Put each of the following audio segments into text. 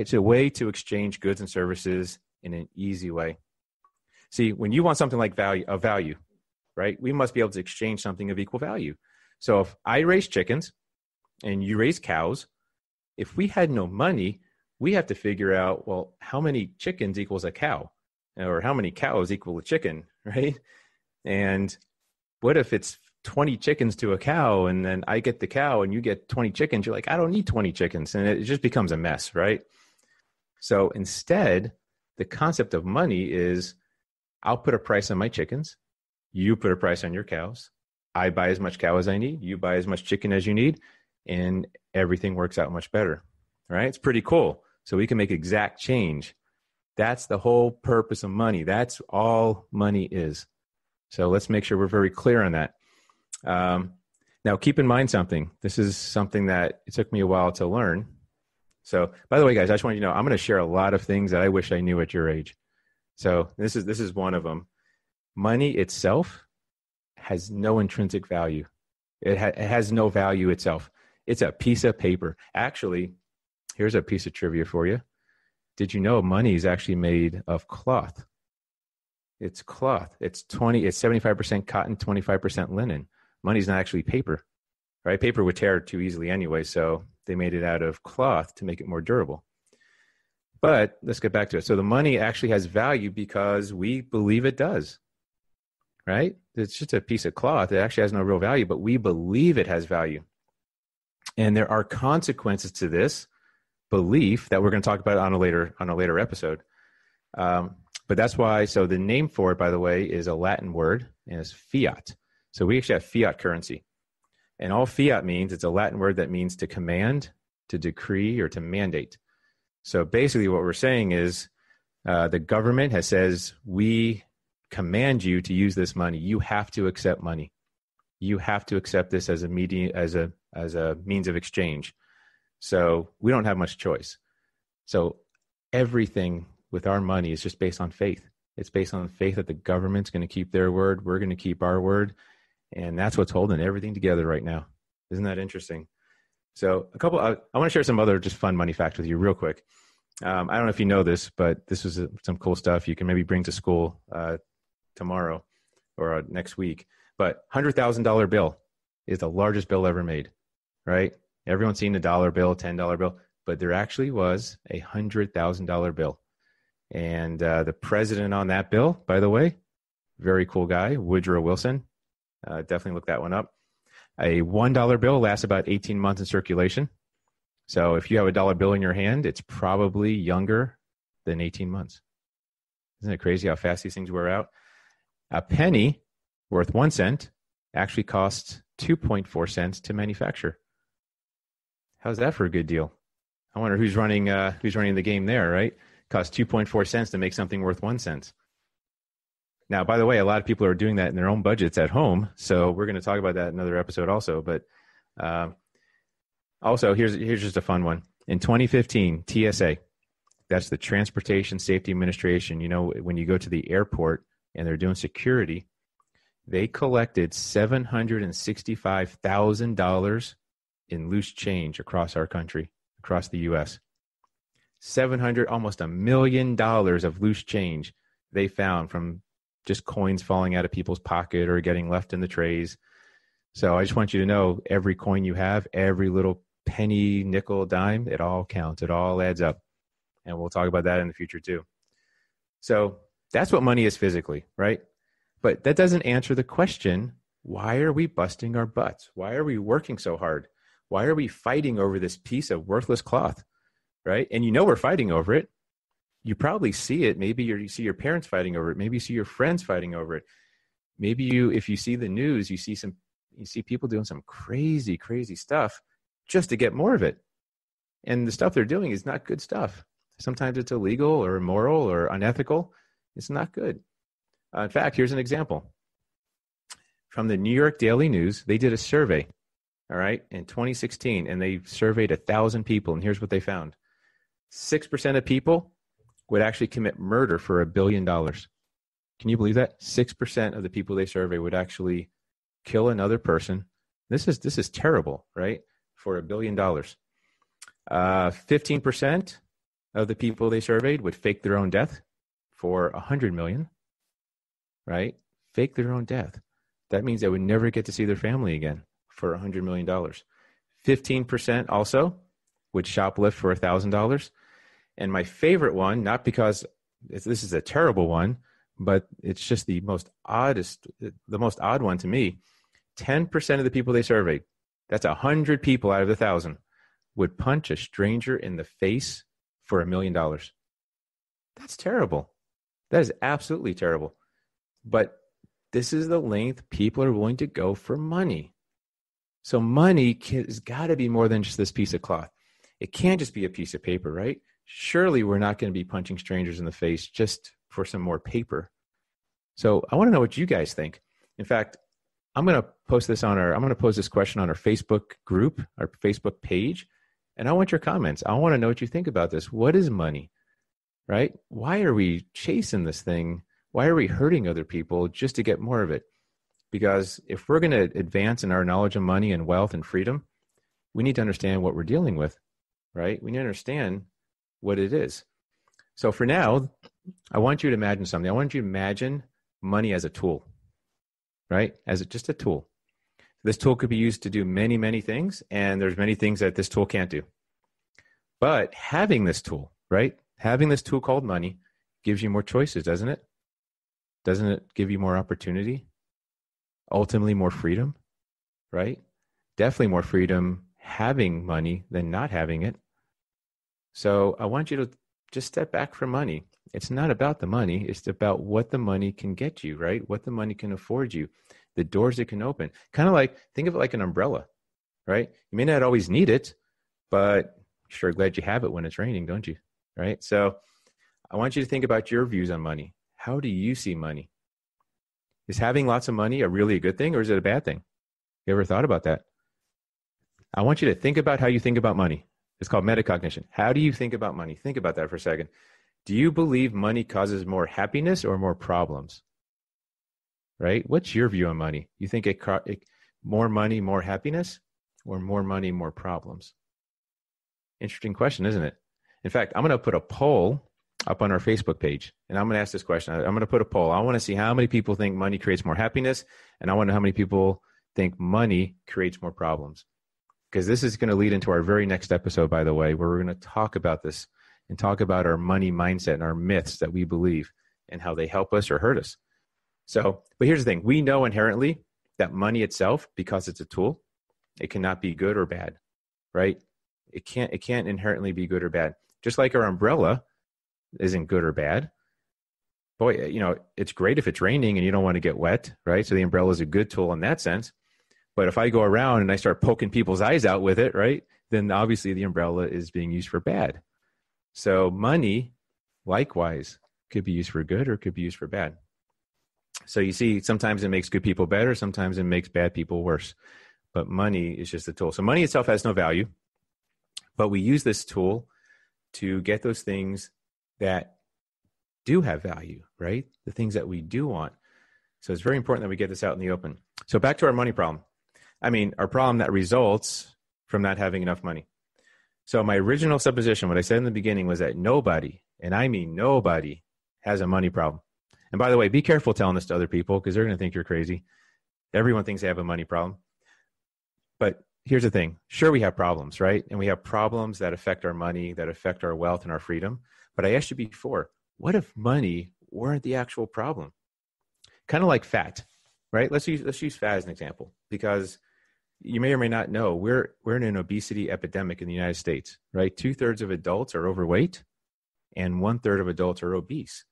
It's a way to exchange goods and services in an easy way. See, when you want something like value, right, we must be able to exchange something of equal value. So if I raise chickens and you raise cows, if we had no money, we have to figure out, well, how many chickens equals a cow, or how many cows equal a chicken, right? And what if it's 20 chickens to a cow, and then I get the cow and you get 20 chickens? You're like, I don't need 20 chickens. And it just becomes a mess, right? So instead, the concept of money is, I'll put a price on my chickens. You put a price on your cows. I buy as much cow as I need. You buy as much chicken as you need. And everything works out much better, right? It's pretty cool. So we can make exact change. That's the whole purpose of money. That's all money is. So let's make sure we're very clear on that. Now, keep in mind something. This is something that it took me a while to learn. So, by the way, guys, I just want you to know, I'm going to share a lot of things that I wish I knew at your age. So this is one of them. Money itself has no intrinsic value. It has no value itself. It's a piece of paper. Actually, here's a piece of trivia for you. Did you know money is actually made of cloth? It's cloth. It's 75% cotton, 25% linen. Money's not actually paper, right? Paper would tear too easily anyway, so they made it out of cloth to make it more durable. But let's get back to it. So the money actually has value because we believe it does, right? It's just a piece of cloth. It actually has no real value, but we believe it has value. And there are consequences to this belief that we're going to talk about on a later episode. But that's why, so the name for it, by the way, is a Latin word, and it's fiat. So we actually have fiat currency. And all fiat means, it's a Latin word that means to command, to decree, or to mandate. So basically what we're saying is the government says, we command you to use this money. You have to accept money. You have to accept this as a means of exchange. So we don't have much choice. So everything with our money is just based on faith. It's based on faith that the government's going to keep their word. We're going to keep our word. And that's what's holding everything together right now. Isn't that interesting? So I want to share some other just fun money facts with you real quick. I don't know if you know this, but this is some cool stuff you can maybe bring to school tomorrow or next week. But $100,000 bill is the largest bill ever made, right? Everyone's seen a dollar bill, $10 bill, but there actually was a $100,000 bill. And the president on that bill, by the way, very cool guy, Woodrow Wilson. Definitely look that one up. A $1 bill lasts about 18 months in circulation. So if you have a dollar bill in your hand, it's probably younger than 18 months. Isn't it crazy how fast these things wear out? A penny worth 1 cent actually costs 2.4 cents to manufacture. How's that for a good deal? I wonder who's running the game there, right? Costs 2.4 cents to make something worth 1 cent. Now, by the way, a lot of people are doing that in their own budgets at home. So we're going to talk about that in another episode also. But also, here's just a fun one. In 2015, TSA, that's the Transportation Safety Administration. You know, when you go to the airport and they're doing security, they collected $765,000 in loose change across our country, across the U.S. Almost $1 million of loose change they found from just coins falling out of people's pocket or getting left in the trays. So I just want you to know, every coin you have, every little penny, nickel, dime, it all counts. It all adds up. And we'll talk about that in the future too. So that's what money is physically, right? But that doesn't answer the question, why are we busting our butts? Why are we working so hard? Why are we fighting over this piece of worthless cloth, right? And you know we're fighting over it. You probably see it. Maybe you see your parents fighting over it. Maybe you see your friends fighting over it. Maybe if you see the news, you see people doing some crazy, crazy stuff just to get more of it. And the stuff they're doing is not good stuff. Sometimes it's illegal or immoral or unethical. It's not good. In fact, here's an example. From the New York Daily News, they did a survey, all right, in 2016, and they surveyed 1,000 people, and here's what they found. 6% of people would actually commit murder for $1 billion. Can you believe that? 6% of the people they survey would actually kill another person. This is terrible, right? For $1 billion. 15% of the people they surveyed would fake their own death for 100 million, right? Fake their own death. That means they would never get to see their family again for $100 million. 15% also would shoplift for $1,000. And my favorite one, not because this is a terrible one, but it's just the most odd one to me. 10% of the people they surveyed, that's 100 people out of 1,000, would punch a stranger in the face for $1 million. That's terrible. That is absolutely terrible. But this is the length people are willing to go for money. So money has got to be more than just this piece of cloth. It can't just be a piece of paper, right? Surely we're not going to be punching strangers in the face just for some more paper. So I want to know what you guys think. In fact, I'm going to post this question on our Facebook group, our Facebook page, and I want your comments. I want to know what you think about this. What is money, right? Why are we chasing this thing? Why are we hurting other people just to get more of it? Because if we're going to advance in our knowledge of money and wealth and freedom, we need to understand what we're dealing with, right? We need to understand what it is. So for now, I want you to imagine something. I want you to imagine money as a tool, right? As just a tool. This tool could be used to do many, many things, and there's many things that this tool can't do. But having this tool, right? Having this tool called money gives you more choices, doesn't it? Doesn't it give you more opportunity? Ultimately, more freedom, right? Definitely more freedom having money than not having it. So I want you to just step back from money. It's not about the money. It's about what the money can get you, right? What the money can afford you, the doors it can open. Kind of like, think of it like an umbrella, right? You may not always need it, but sure glad you have it when it's raining, don't you? Right? So I want you to think about your views on money. How do you see money? Is having lots of money a really good thing, or is it a bad thing? You ever thought about that? I want you to think about how you think about money. It's called metacognition. How do you think about money? Think about that for a second. Do you believe money causes more happiness or more problems? Right? What's your view on money? You think more money, more happiness, or more money, more problems? Interesting question, isn't it? In fact, I'm going to put a poll up on our Facebook page, and I'm going to ask this question. I'm going to put a poll. I want to see how many people think money creates more happiness, and I want to know how many people think money creates more problems. Because this is going to lead into our very next episode, by the way, where we're going to talk about this and talk about our money mindset and our myths that we believe and how they help us or hurt us. So, but here's the thing. We know inherently that money itself, because it's a tool, it cannot be good or bad, right? It can't inherently be good or bad. Just like our umbrella isn't good or bad. Boy, it's great if it's raining and you don't want to get wet, right? So the umbrella is a good tool in that sense. But if I go around and I start poking people's eyes out with it, right, then obviously the umbrella is being used for bad. So money, likewise, could be used for good or it could be used for bad. So you see, sometimes it makes good people better, sometimes it makes bad people worse. But money is just a tool. So money itself has no value, but we use this tool to get those things that do have value, right? The things that we do want. So it's very important that we get this out in the open. So back to our money problem. Our problem that results from not having enough money. So my original supposition, what I said in the beginning, was that nobody, and I mean nobody, has a money problem. And by the way, be careful telling this to other people because they're going to think you're crazy. Everyone thinks they have a money problem. But here's the thing. Sure, we have problems, right? And we have problems that affect our money, that affect our wealth and our freedom. But I asked you before, what if money weren't the actual problem? Kind of like fat, right? Let's use fat as an example, because you may or may not know we're in an obesity epidemic in the United States, right? 2/3 of adults are overweight and 1/3 of adults are obese.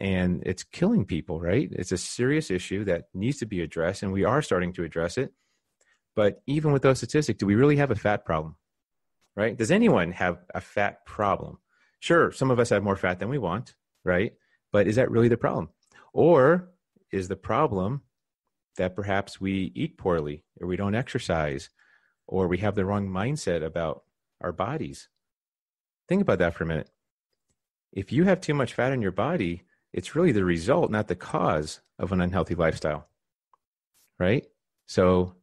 And it's killing people, right? It's a serious issue that needs to be addressed, and we are starting to address it. But even with those statistics, do we really have a fat problem, right? Does anyone have a fat problem? Sure, some of us have more fat than we want, right? But is that really the problem? Or is the problem that perhaps we eat poorly, or we don't exercise, or we have the wrong mindset about our bodies? Think about that for a minute. If you have too much fat in your body, it's really the result, not the cause of an unhealthy lifestyle, right? So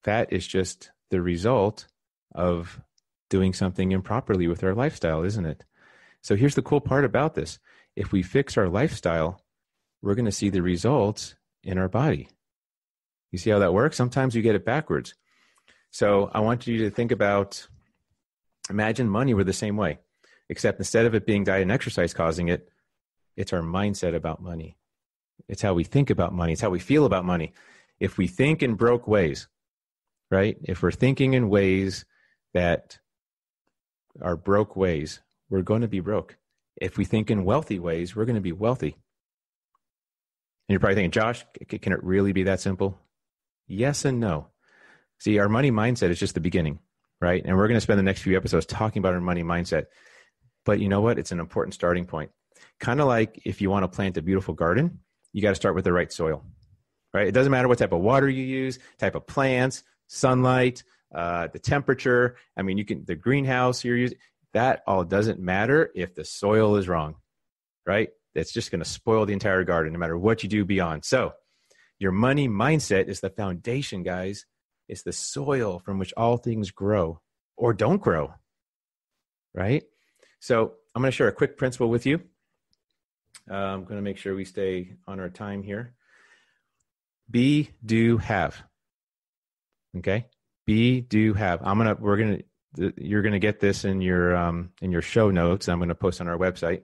fat is just the result of doing something improperly with our lifestyle, isn't it? So here's the cool part about this. If we fix our lifestyle, we're going to see the results in our body. You see how that works? Sometimes you get it backwards. So I want you to think about, imagine money were the same way, except instead of it being diet and exercise causing it, it's our mindset about money. It's how we think about money. It's how we feel about money. If we think in broke ways, right? If we're thinking in ways that are broke ways, we're going to be broke. If we think in wealthy ways, we're going to be wealthy. And you're probably thinking, Josh, can it really be that simple? Yes and no. See, our money mindset is just the beginning, right? And we're going to spend the next few episodes talking about our money mindset. But you know what? It's an important starting point. Kind of like if you want to plant a beautiful garden, you got to start with the right soil, right? It doesn't matter what type of water you use, type of plants, sunlight, the temperature. I mean, the greenhouse you're using, that all doesn't matter if the soil is wrong, right? It's just going to spoil the entire garden, no matter what you do beyond. So your money mindset is the foundation, guys. It's the soil from which all things grow or don't grow, right? So I'm going to share a quick principle with you. I'm going to make sure we stay on our time here. Be, do, have. Okay? Be, do, have. You're going to get this in your show notes. I'm going to post on our website.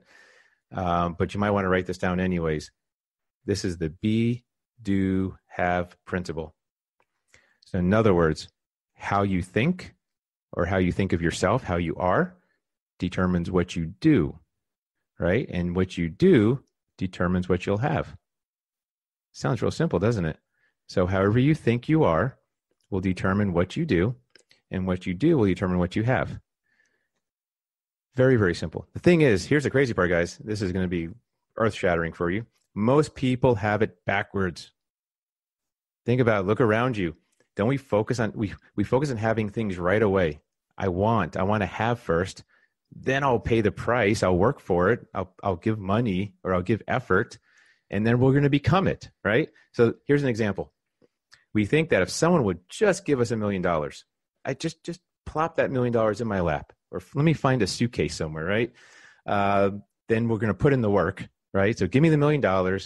But you might want to write this down anyways. This is the be, do, have principle. So in other words, how you think or how you think of yourself, how you are, determines what you do, right? And what you do determines what you'll have. Sounds real simple, doesn't it? So however you think you are will determine what you do, and what you do will determine what you have. Very, very simple. The thing is, here's the crazy part, guys. This is going to be earth-shattering for you. Most people have it backwards. Think about it. Look around you. Don't we focus on we focus on having things right away? I want to have first, then I'll pay the price. I'll work for it. I'll give money or I'll give effort, and then we're going to become it, right? So here's an example. We think that if someone would just give us $1 million, I just plop that $1 million in my lap, or let me find a suitcase somewhere, right? Then we're going to put in the work, right? So give me the $1 million,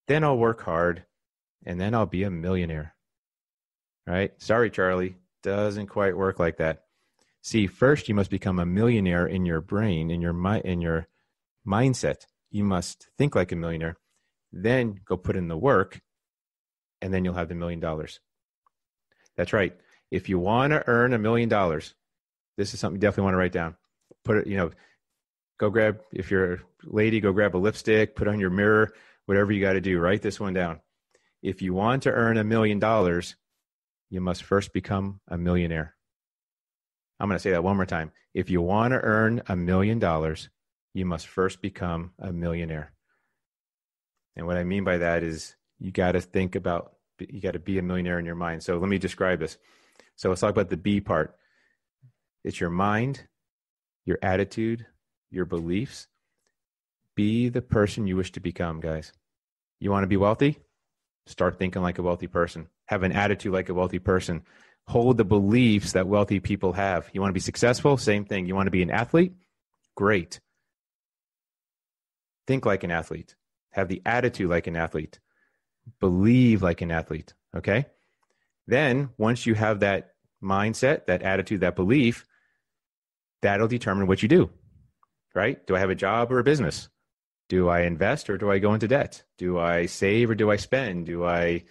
then I'll work hard, and then I'll be a millionaire, right? Sorry, Charlie, doesn't quite work like that. See, first you must become a millionaire in your brain, in your mindset. You must think like a millionaire, then go put in the work, and then you'll have the $1 million. That's right. If you want to earn $1 million, this is something you definitely want to write down. Put it, go grab, if you're a lady, go grab a lipstick, put on your mirror, whatever you got to do, write this one down. If you want to earn $1 million, you must first become a millionaire. I'm going to say that one more time. If you want to earn $1 million, you must first become a millionaire. And what I mean by that is you got to be a millionaire in your mind. So let me describe this. So let's talk about the B part. It's your mind, your attitude, your beliefs. Be the person you wish to become, guys. You want to be wealthy? Start thinking like a wealthy person. Have an attitude like a wealthy person. Hold the beliefs that wealthy people have. You want to be successful? Same thing. You want to be an athlete? Great. Think like an athlete. Have the attitude like an athlete. Believe like an athlete. Okay? Then, once you have that mindset, that attitude, that belief, that'll determine what you do. Right? Do I have a job or a business? Do I invest or do I go into debt? Do I save or do I spend? Do I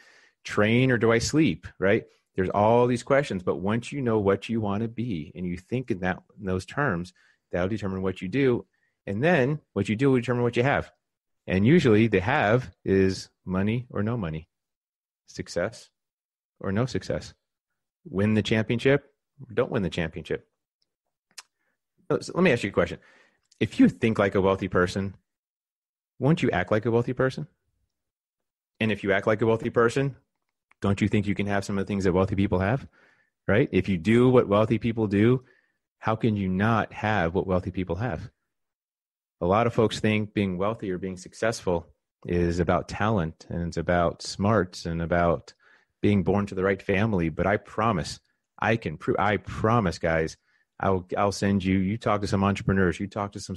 train or do I sleep? Right? There's all these questions, but once you know what you want to be and you think in those terms, that'll determine what you do. And then what you do will determine what you have. And usually the have is money or no money, success or no success, win the championship, don't win the championship. So let me ask you a question. If you think like a wealthy person, won't you act like a wealthy person? And if you act like a wealthy person, don't you think you can have some of the things that wealthy people have, right? If you do what wealthy people do, how can you not have what wealthy people have? A lot of folks think being wealthy or being successful is about talent and it's about smarts and about being born to the right family. But I promise, I promise, guys, I'll send you. You talk to some entrepreneurs. You talk to some